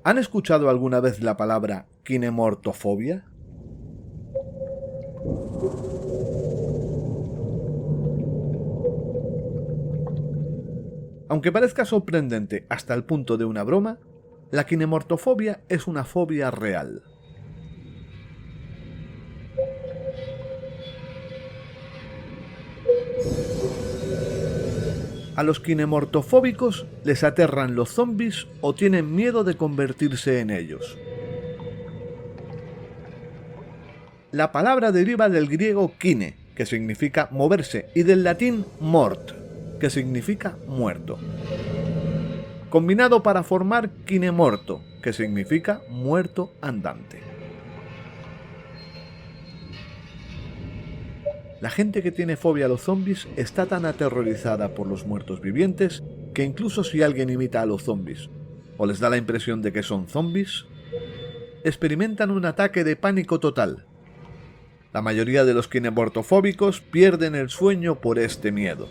¿Han escuchado alguna vez la palabra kinemortofobia? Aunque parezca sorprendente hasta el punto de una broma, la kinemortofobia es una fobia real. A los kinemortofóbicos les aterran los zombies o tienen miedo de convertirse en ellos. La palabra deriva del griego kine, que significa moverse, y del latín mort, que significa muerto, combinado para formar kinemorto, que significa muerto andante. La gente que tiene fobia a los zombies está tan aterrorizada por los muertos vivientes que incluso si alguien imita a los zombies o les da la impresión de que son zombies, experimentan un ataque de pánico total. La mayoría de los kinemortofóbicos pierden el sueño por este miedo.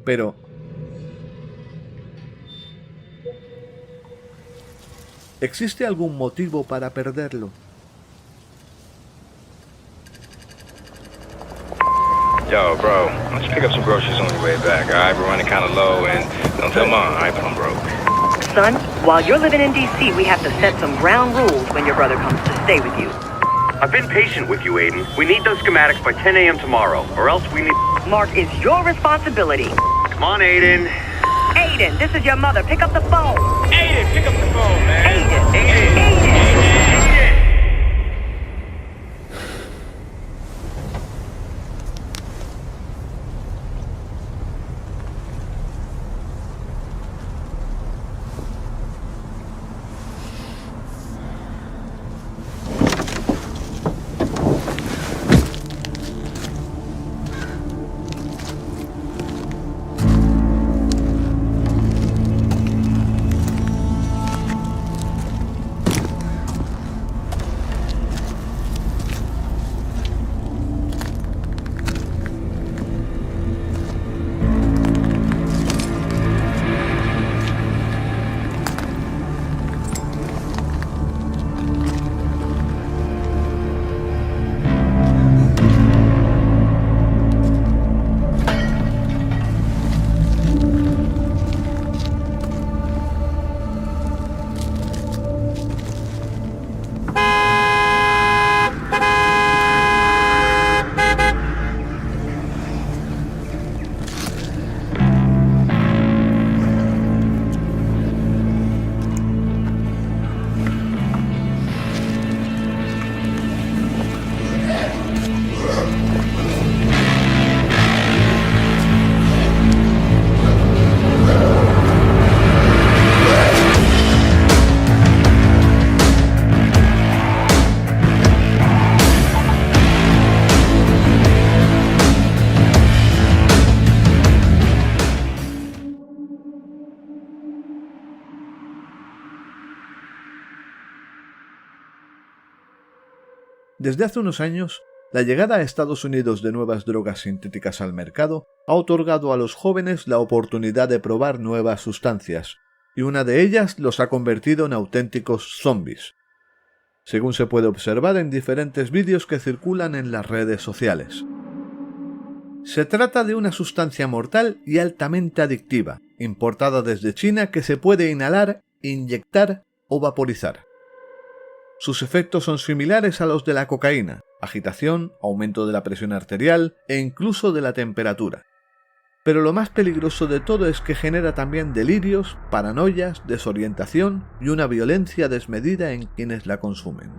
Pero ¿existe algún motivo para perderlo? Yo, bro, why don't you pick up some groceries on your way back, alright? We're running kind of low, and don't tell Mom, alright, but I'm broke. Son, while you're living in D.C., we have to set some ground rules when your brother comes to stay with you. I've been patient with you, Aiden. We need those schematics by 10 a.m. tomorrow, or else we need... Mark, it's your responsibility. Come on, Aiden. Aiden, this is your mother. Pick up the phone. Aiden, pick up the phone, man. Aiden. Aiden. Aiden. Desde hace unos años, la llegada a Estados Unidos de nuevas drogas sintéticas al mercado ha otorgado a los jóvenes la oportunidad de probar nuevas sustancias, y una de ellas los ha convertido en auténticos zombies, según se puede observar en diferentes vídeos que circulan en las redes sociales. Se trata de una sustancia mortal y altamente adictiva, importada desde China, que se puede inhalar, inyectar o vaporizar. Sus efectos son similares a los de la cocaína: agitación, aumento de la presión arterial e incluso de la temperatura. Pero lo más peligroso de todo es que genera también delirios, paranoias, desorientación y una violencia desmedida en quienes la consumen.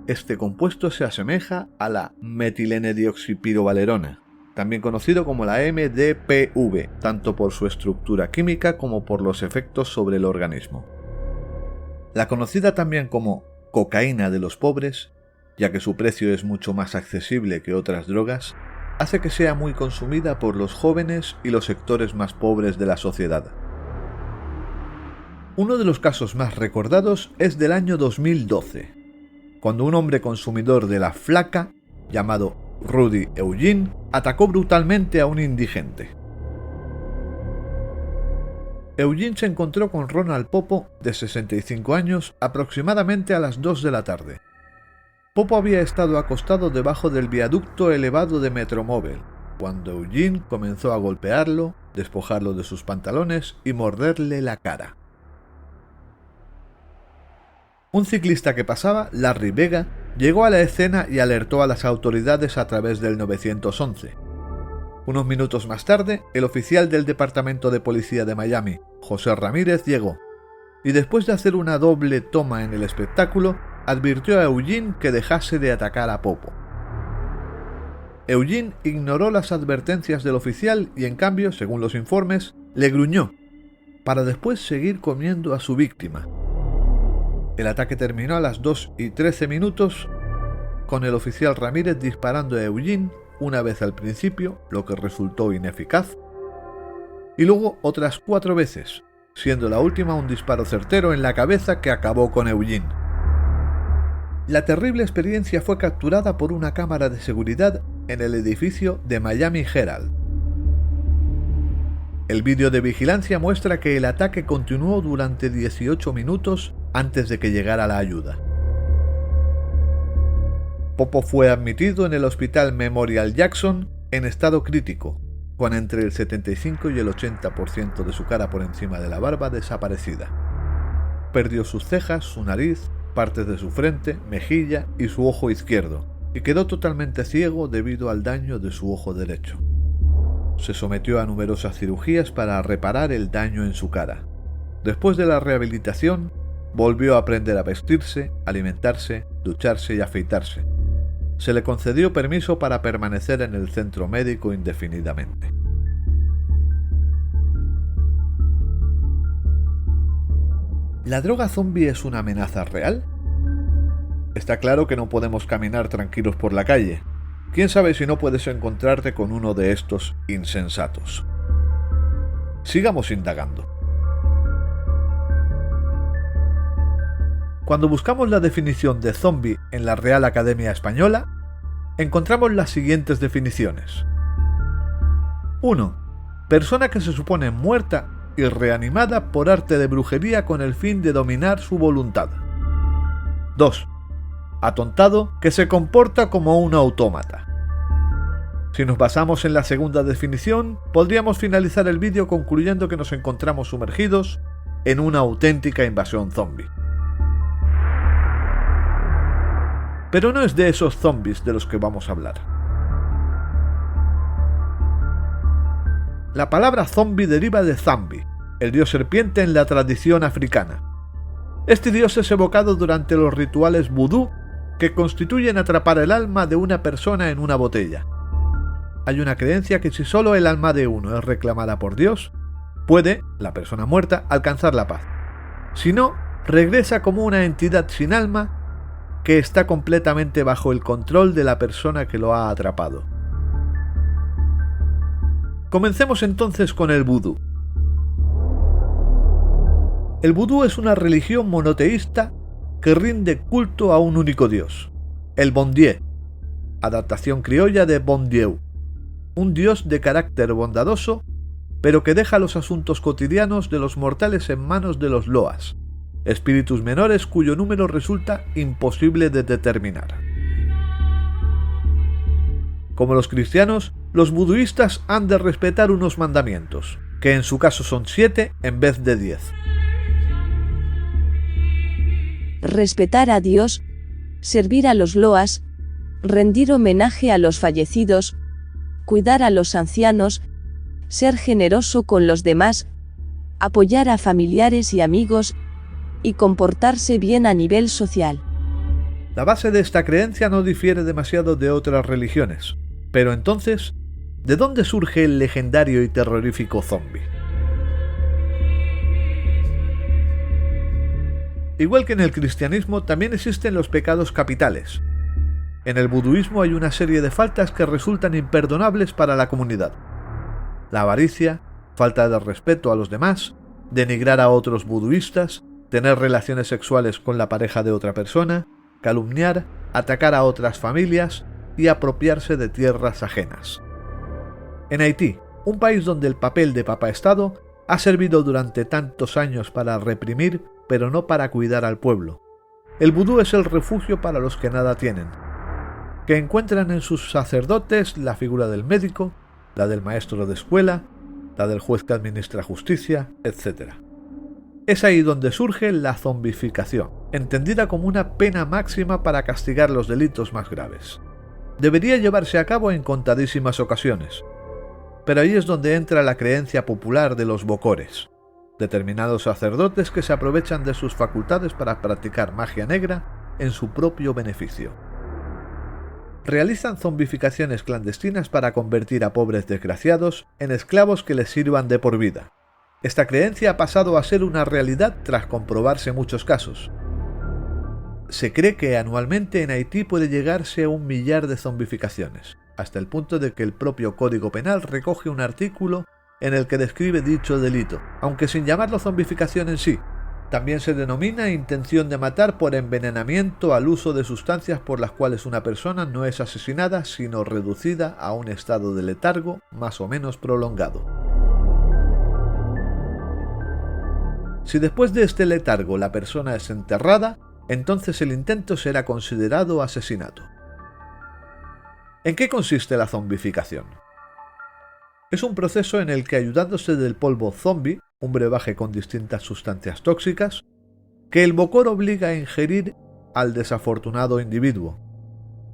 Este compuesto se asemeja a la metilene-dioxipirovalerona, también conocido como la MDPV, tanto por su estructura química como por los efectos sobre el organismo. La conocida también como cocaína de los pobres, ya que su precio es mucho más accesible que otras drogas, hace que sea muy consumida por los jóvenes y los sectores más pobres de la sociedad. Uno de los casos más recordados es del año 2012, cuando un hombre consumidor de la flaca, llamado Rudy Eugene, atacó brutalmente a un indigente. Eugene se encontró con Ronald Popo, de 65 años, aproximadamente a las 2 de la tarde. Popo había estado acostado debajo del viaducto elevado de Metromóvil, cuando Eugene comenzó a golpearlo, despojarlo de sus pantalones y morderle la cara. Un ciclista que pasaba, Larry Vega, llegó a la escena y alertó a las autoridades a través del 911. Unos minutos más tarde, el oficial del Departamento de Policía de Miami, José Ramírez, llegó, y después de hacer una doble toma en el espectáculo, advirtió a Eugene que dejase de atacar a Popo. Eugene ignoró las advertencias del oficial y en cambio, según los informes, le gruñó, para después seguir comiendo a su víctima. El ataque terminó a las 2:13 con el oficial Ramírez disparando a Eugene una vez al principio, lo que resultó ineficaz, y luego otras 4 veces, siendo la última un disparo certero en la cabeza que acabó con Eugene. La terrible experiencia fue capturada por una cámara de seguridad en el edificio de Miami Herald. El vídeo de vigilancia muestra que el ataque continuó durante 18 minutos antes de que llegara la ayuda. Popo fue admitido en el Hospital Memorial Jackson en estado crítico, con entre el 75 y el 80% de su cara por encima de la barba desaparecida. Perdió sus cejas, su nariz, partes de su frente, mejilla y su ojo izquierdo, y quedó totalmente ciego debido al daño de su ojo derecho. Se sometió a numerosas cirugías para reparar el daño en su cara. Después de la rehabilitación, volvió a aprender a vestirse, alimentarse, ducharse y afeitarse. Se le concedió permiso para permanecer en el centro médico indefinidamente. ¿La droga zombie es una amenaza real? Está claro que no podemos caminar tranquilos por la calle. ¿Quién sabe si no puedes encontrarte con uno de estos insensatos? Sigamos indagando. Cuando buscamos la definición de zombie en la Real Academia Española, encontramos las siguientes definiciones. 1. Persona que se supone muerta y reanimada por arte de brujería con el fin de dominar su voluntad. 2. Atontado que se comporta como un autómata. Si nos basamos en la segunda definición, podríamos finalizar el vídeo concluyendo que nos encontramos sumergidos en una auténtica invasión zombie. Pero no es de esos zombies de los que vamos a hablar. La palabra zombie deriva de Zambi, el dios serpiente en la tradición africana. Este dios es evocado durante los rituales vudú que constituyen atrapar el alma de una persona en una botella. Hay una creencia que si solo el alma de uno es reclamada por Dios, puede, la persona muerta, alcanzar la paz. Si no, regresa como una entidad sin alma que está completamente bajo el control de la persona que lo ha atrapado. Comencemos entonces con el vudú. El vudú es una religión monoteísta que rinde culto a un único dios, el Bon Dieu, adaptación criolla de Bon Dieu, un dios de carácter bondadoso, pero que deja los asuntos cotidianos de los mortales en manos de los loas, espíritus menores cuyo número resulta imposible de determinar. Como los cristianos, los buduistas han de respetar unos mandamientos, que en su caso son 7 en vez de 10. respetar a Dios, servir a los loas, rendir homenaje a los fallecidos, cuidar a los ancianos, ser generoso con los demás, apoyar a familiares y amigos, y comportarse bien a nivel social. La base de esta creencia no difiere demasiado de otras religiones, pero entonces, ¿de dónde surge el legendario y terrorífico zombie? Igual que en el cristianismo, también existen los pecados capitales. En el buduismo hay una serie de faltas que resultan imperdonables para la comunidad. La avaricia, falta de respeto a los demás, denigrar a otros buduistas, tener relaciones sexuales con la pareja de otra persona, calumniar, atacar a otras familias y apropiarse de tierras ajenas. En Haití, un país donde el papel de Papa-Estado ha servido durante tantos años para reprimir, pero no para cuidar al pueblo. El vudú es el refugio para los que nada tienen, que encuentran en sus sacerdotes la figura del médico, la del maestro de escuela, la del juez que administra justicia, etc. Es ahí donde surge la zombificación, entendida como una pena máxima para castigar los delitos más graves. Debería llevarse a cabo en contadísimas ocasiones, pero ahí es donde entra la creencia popular de los bokores, determinados sacerdotes que se aprovechan de sus facultades para practicar magia negra en su propio beneficio. Realizan zombificaciones clandestinas para convertir a pobres desgraciados en esclavos que les sirvan de por vida. Esta creencia ha pasado a ser una realidad tras comprobarse muchos casos. Se cree que anualmente en Haití puede llegarse a 1 millar de zombificaciones, hasta el punto de que el propio Código Penal recoge un artículo en el que describe dicho delito, aunque sin llamarlo zombificación en sí. También se denomina intención de matar por envenenamiento al uso de sustancias por las cuales una persona no es asesinada, sino reducida a un estado de letargo más o menos prolongado. Si después de este letargo la persona es enterrada, entonces el intento será considerado asesinato. ¿En qué consiste la zombificación? Es un proceso en el que, ayudándose del polvo zombie, un brebaje con distintas sustancias tóxicas, que el bokor obliga a ingerir al desafortunado individuo.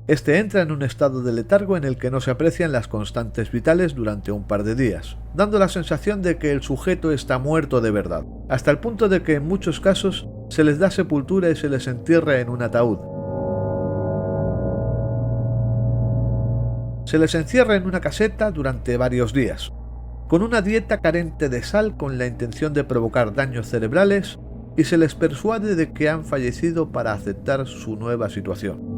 Este entra en un estado de letargo en el que no se aprecian las constantes vitales durante un par de días, dando la sensación de que el sujeto está muerto de verdad, hasta el punto de que en muchos casos se les da sepultura y se les entierra en un ataúd. Se les encierra en una caseta durante varios días, con una dieta carente de sal con la intención de provocar daños cerebrales, y se les persuade de que han fallecido para aceptar su nueva situación.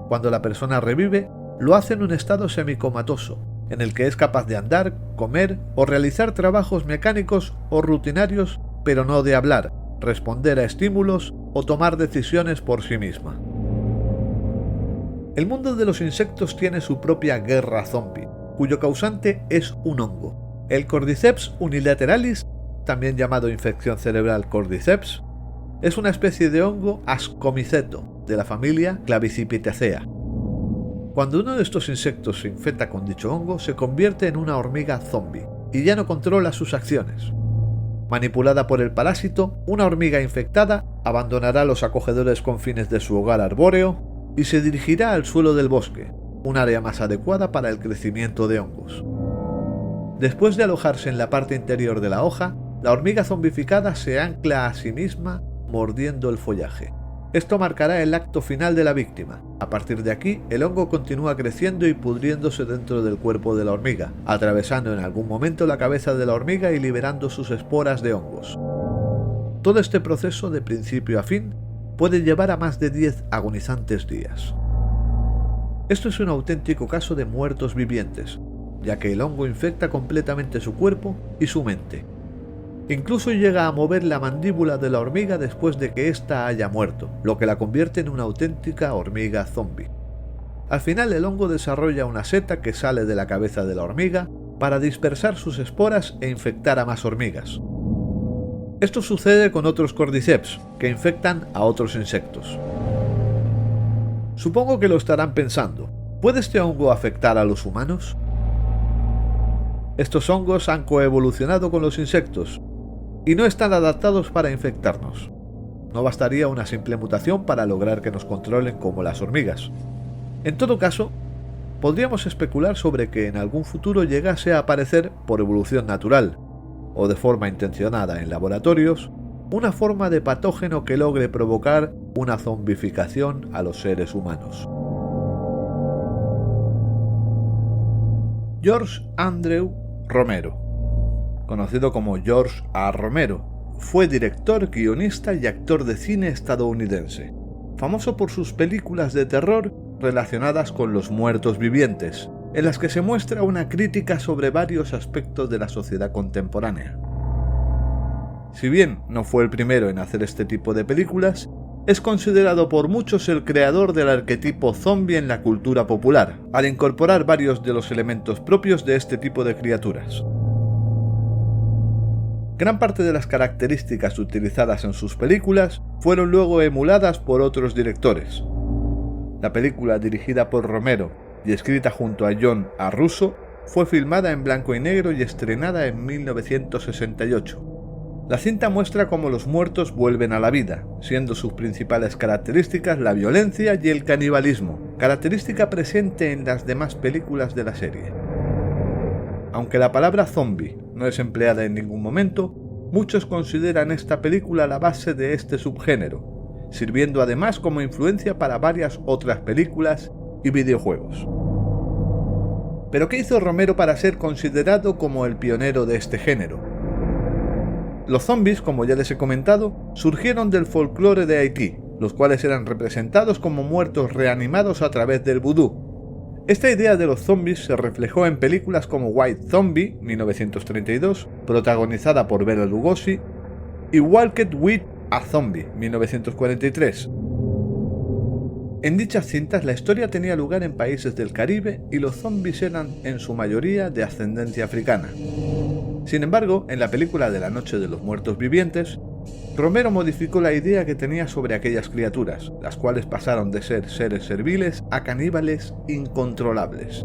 Cuando la persona revive, lo hace en un estado semicomatoso, en el que es capaz de andar, comer o realizar trabajos mecánicos o rutinarios, pero no de hablar, responder a estímulos o tomar decisiones por sí misma. El mundo de los insectos tiene su propia guerra zombie, cuyo causante es un hongo. El Cordyceps unilateralis, también llamado infección cerebral Cordyceps, es una especie de hongo ascomiceto de la familia Clavicipitacea. Cuando uno de estos insectos se infecta con dicho hongo, se convierte en una hormiga zombie y ya no controla sus acciones. Manipulada por el parásito, una hormiga infectada abandonará los acogedores confines de su hogar arbóreo y se dirigirá al suelo del bosque, un área más adecuada para el crecimiento de hongos. Después de alojarse en la parte interior de la hoja, la hormiga zombificada se ancla a sí misma mordiendo el follaje. Esto marcará el acto final de la víctima. A partir de aquí, el hongo continúa creciendo y pudriéndose dentro del cuerpo de la hormiga, atravesando en algún momento la cabeza de la hormiga y liberando sus esporas de hongos. Todo este proceso, de principio a fin, puede llevar a más de 10 agonizantes días. Esto es un auténtico caso de muertos vivientes, ya que el hongo infecta completamente su cuerpo y su mente. Incluso llega a mover la mandíbula de la hormiga después de que ésta haya muerto, lo que la convierte en una auténtica hormiga zombie. Al final, el hongo desarrolla una seta que sale de la cabeza de la hormiga para dispersar sus esporas e infectar a más hormigas. Esto sucede con otros Cordyceps, que infectan a otros insectos. Supongo que lo estarán pensando, ¿puede este hongo afectar a los humanos? Estos hongos han coevolucionado con los insectos y no están adaptados para infectarnos. No bastaría una simple mutación para lograr que nos controlen como las hormigas. En todo caso, podríamos especular sobre que en algún futuro llegase a aparecer, por evolución natural o de forma intencionada en laboratorios, una forma de patógeno que logre provocar una zombificación a los seres humanos. George Andrew Romero, conocido como George A. Romero, fue director, guionista y actor de cine estadounidense, famoso por sus películas de terror relacionadas con los muertos vivientes, en las que se muestra una crítica sobre varios aspectos de la sociedad contemporánea. Si bien no fue el primero en hacer este tipo de películas, es considerado por muchos el creador del arquetipo zombie en la cultura popular, al incorporar varios de los elementos propios de este tipo de criaturas. Gran parte de las características utilizadas en sus películas fueron luego emuladas por otros directores. La película, dirigida por Romero y escrita junto a John A. Russo, fue filmada en blanco y negro y estrenada en 1968. La cinta muestra cómo los muertos vuelven a la vida, siendo sus principales características la violencia y el canibalismo, característica presente en las demás películas de la serie. Aunque la palabra zombie no es empleada en ningún momento, muchos consideran esta película la base de este subgénero, sirviendo además como influencia para varias otras películas y videojuegos. ¿Pero qué hizo Romero para ser considerado como el pionero de este género? Los zombies, como ya les he comentado, surgieron del folclore de Haití, los cuales eran representados como muertos reanimados a través del vudú. Esta idea de los zombies se reflejó en películas como White Zombie, 1932, protagonizada por Bela Lugosi, y Walked with a Zombie, 1943. En dichas cintas la historia tenía lugar en países del Caribe y los zombies eran en su mayoría de ascendencia africana. Sin embargo, en la película de La Noche de los Muertos Vivientes, Romero modificó la idea que tenía sobre aquellas criaturas, las cuales pasaron de ser seres serviles a caníbales incontrolables.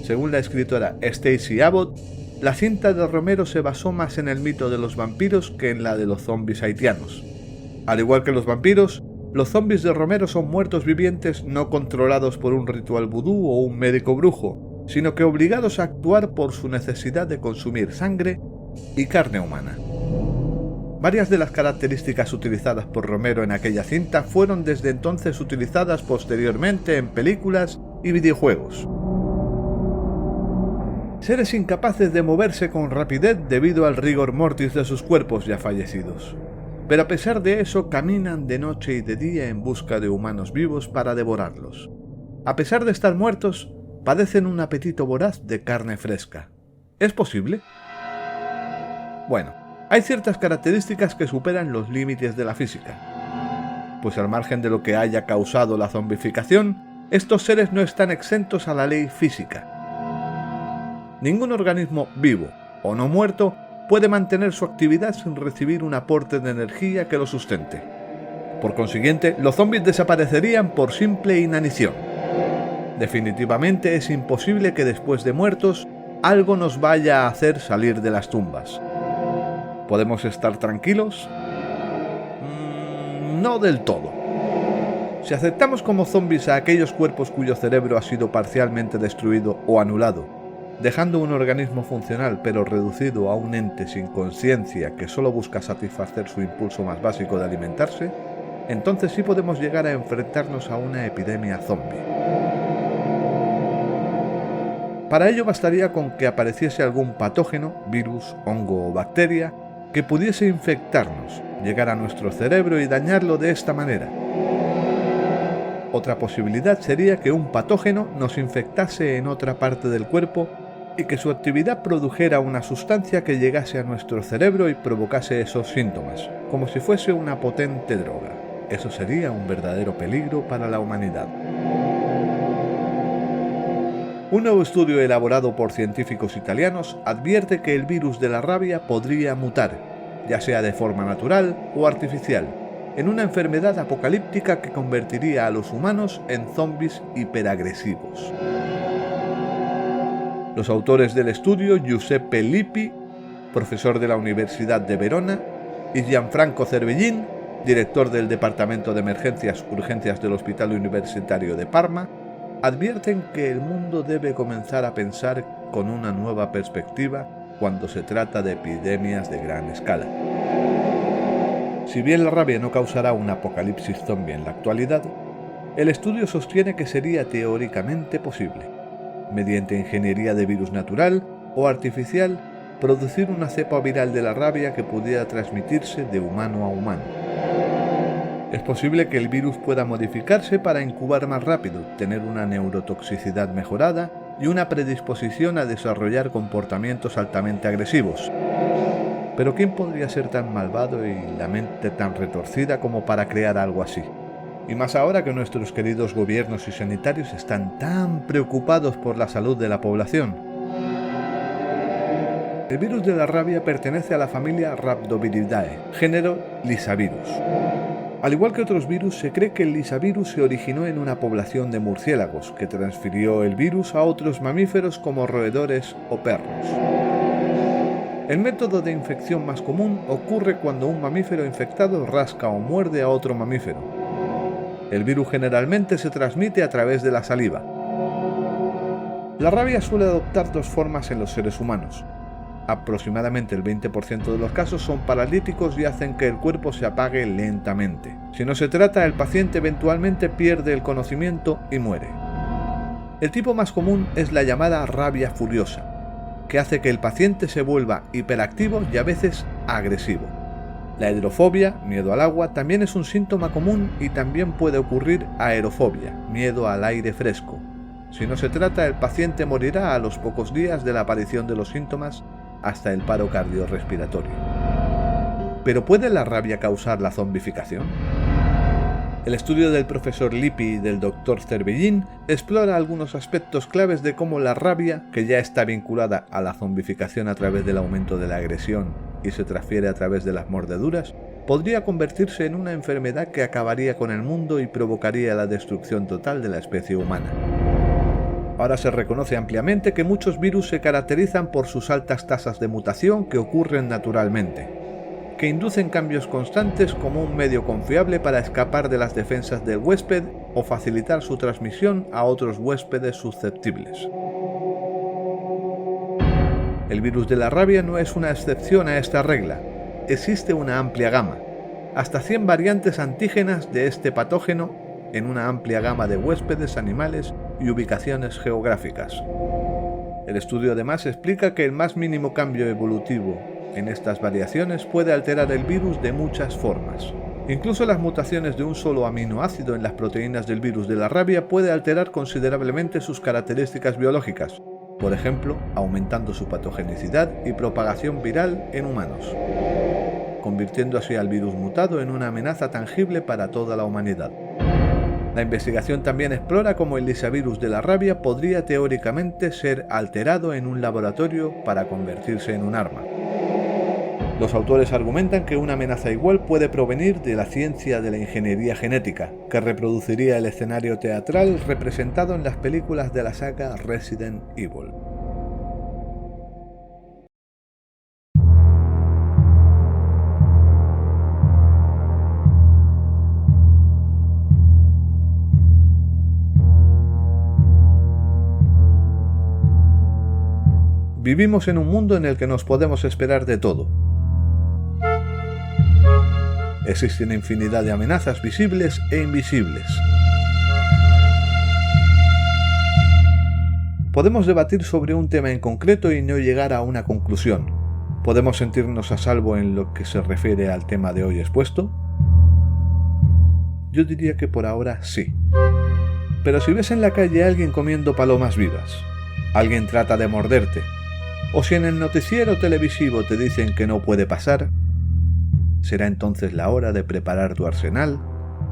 Según la escritora Stacey Abbott, la cinta de Romero se basó más en el mito de los vampiros que en la de los zombies haitianos. Al igual que los vampiros, los zombies de Romero son muertos vivientes no controlados por un ritual vudú o un médico brujo, sino que obligados a actuar por su necesidad de consumir sangre y carne humana. Varias de las características utilizadas por Romero en aquella cinta fueron desde entonces utilizadas posteriormente en películas y videojuegos. Seres incapaces de moverse con rapidez debido al rigor mortis de sus cuerpos ya fallecidos. Pero a pesar de eso caminan de noche y de día en busca de humanos vivos para devorarlos. A pesar de estar muertos, padecen un apetito voraz de carne fresca. ¿Es posible? Bueno, hay ciertas características que superan los límites de la física. Pues al margen de lo que haya causado la zombificación, estos seres no están exentos a la ley física. Ningún organismo vivo o no muerto puede mantener su actividad sin recibir un aporte de energía que lo sustente. Por consiguiente, los zombies desaparecerían por simple inanición. Definitivamente es imposible que después de muertos algo nos vaya a hacer salir de las tumbas. ¿Podemos estar tranquilos? No del todo. Si aceptamos como zombies a aquellos cuerpos cuyo cerebro ha sido parcialmente destruido o anulado, dejando un organismo funcional pero reducido a un ente sin conciencia que solo busca satisfacer su impulso más básico de alimentarse, entonces sí podemos llegar a enfrentarnos a una epidemia zombie. Para ello bastaría con que apareciese algún patógeno, virus, hongo o bacteria, que pudiese infectarnos, llegar a nuestro cerebro y dañarlo de esta manera. Otra posibilidad sería que un patógeno nos infectase en otra parte del cuerpo y que su actividad produjera una sustancia que llegase a nuestro cerebro y provocase esos síntomas, como si fuese una potente droga. Eso sería un verdadero peligro para la humanidad. Un nuevo estudio elaborado por científicos italianos advierte que el virus de la rabia podría mutar, ya sea de forma natural o artificial, en una enfermedad apocalíptica que convertiría a los humanos en zombies hiperagresivos. Los autores del estudio, Giuseppe Lippi, profesor de la Universidad de Verona, y Gianfranco Cervellin, director del Departamento de Emergencias Urgencias del Hospital Universitario de Parma, advierten que el mundo debe comenzar a pensar con una nueva perspectiva cuando se trata de epidemias de gran escala. Si bien la rabia no causará un apocalipsis zombie en la actualidad, el estudio sostiene que sería teóricamente posible, mediante ingeniería de virus natural o artificial, producir una cepa viral de la rabia que pudiera transmitirse de humano a humano. Es posible que el virus pueda modificarse para incubar más rápido, tener una neurotoxicidad mejorada y una predisposición a desarrollar comportamientos altamente agresivos. Pero ¿quién podría ser tan malvado y la mente tan retorcida como para crear algo así? Y más ahora que nuestros queridos gobiernos y sanitarios están tan preocupados por la salud de la población. El virus de la rabia pertenece a la familia Rhabdoviridae, género Lyssavirus. Al igual que otros virus, se cree que el Lyssavirus se originó en una población de murciélagos, que transfirió el virus a otros mamíferos como roedores o perros. El método de infección más común ocurre cuando un mamífero infectado rasca o muerde a otro mamífero. El virus generalmente se transmite a través de la saliva. La rabia suele adoptar dos formas en los seres humanos. Aproximadamente el 20% de los casos son paralíticos y hacen que el cuerpo se apague lentamente. Si no se trata, el paciente eventualmente pierde el conocimiento y muere. El tipo más común es la llamada rabia furiosa, que hace que el paciente se vuelva hiperactivo y a veces agresivo. La aerofobia, miedo al agua, también es un síntoma común y también puede ocurrir aerofobia, miedo al aire fresco. Si no se trata, el paciente morirá a los pocos días de la aparición de los síntomas hasta el paro cardiorrespiratorio. ¿Pero puede la rabia causar la zombificación? El estudio del profesor Lippi y del doctor Cervellin explora algunos aspectos claves de cómo la rabia, que ya está vinculada a la zombificación a través del aumento de la agresión y se transfiere a través de las mordeduras, podría convertirse en una enfermedad que acabaría con el mundo y provocaría la destrucción total de la especie humana. Ahora se reconoce ampliamente que muchos virus se caracterizan por sus altas tasas de mutación que ocurren naturalmente, que inducen cambios constantes como un medio confiable para escapar de las defensas del huésped o facilitar su transmisión a otros huéspedes susceptibles. El virus de la rabia no es una excepción a esta regla. Existe una amplia gama, hasta 100 variantes antígenas de este patógeno en una amplia gama de huéspedes, animales y ubicaciones geográficas. El estudio además explica que el más mínimo cambio evolutivo en estas variaciones puede alterar el virus de muchas formas. Incluso las mutaciones de un solo aminoácido en las proteínas del virus de la rabia puede alterar considerablemente sus características biológicas, por ejemplo, aumentando su patogenicidad y propagación viral en humanos, convirtiendo así al virus mutado en una amenaza tangible para toda la humanidad. La investigación también explora cómo el Lyssavirus de la rabia podría teóricamente ser alterado en un laboratorio para convertirse en un arma. Los autores argumentan que una amenaza igual puede provenir de la ciencia de la ingeniería genética, que reproduciría el escenario teatral representado en las películas de la saga Resident Evil. Vivimos en un mundo en el que nos podemos esperar de todo. Existen infinidad de amenazas visibles e invisibles. Podemos debatir sobre un tema en concreto y no llegar a una conclusión. ¿Podemos sentirnos a salvo en lo que se refiere al tema de hoy expuesto? Yo diría que por ahora sí. Pero si ves en la calle a alguien comiendo palomas vivas, alguien trata de morderte, o si en el noticiero televisivo te dicen que no puede pasar, será entonces la hora de preparar tu arsenal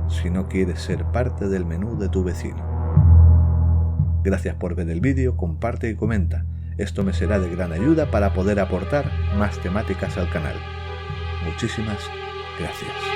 si no quieres ser parte del menú de tu vecino. Gracias por ver el vídeo, comparte y comenta. Esto me será de gran ayuda para poder aportar más temáticas al canal. Muchísimas gracias.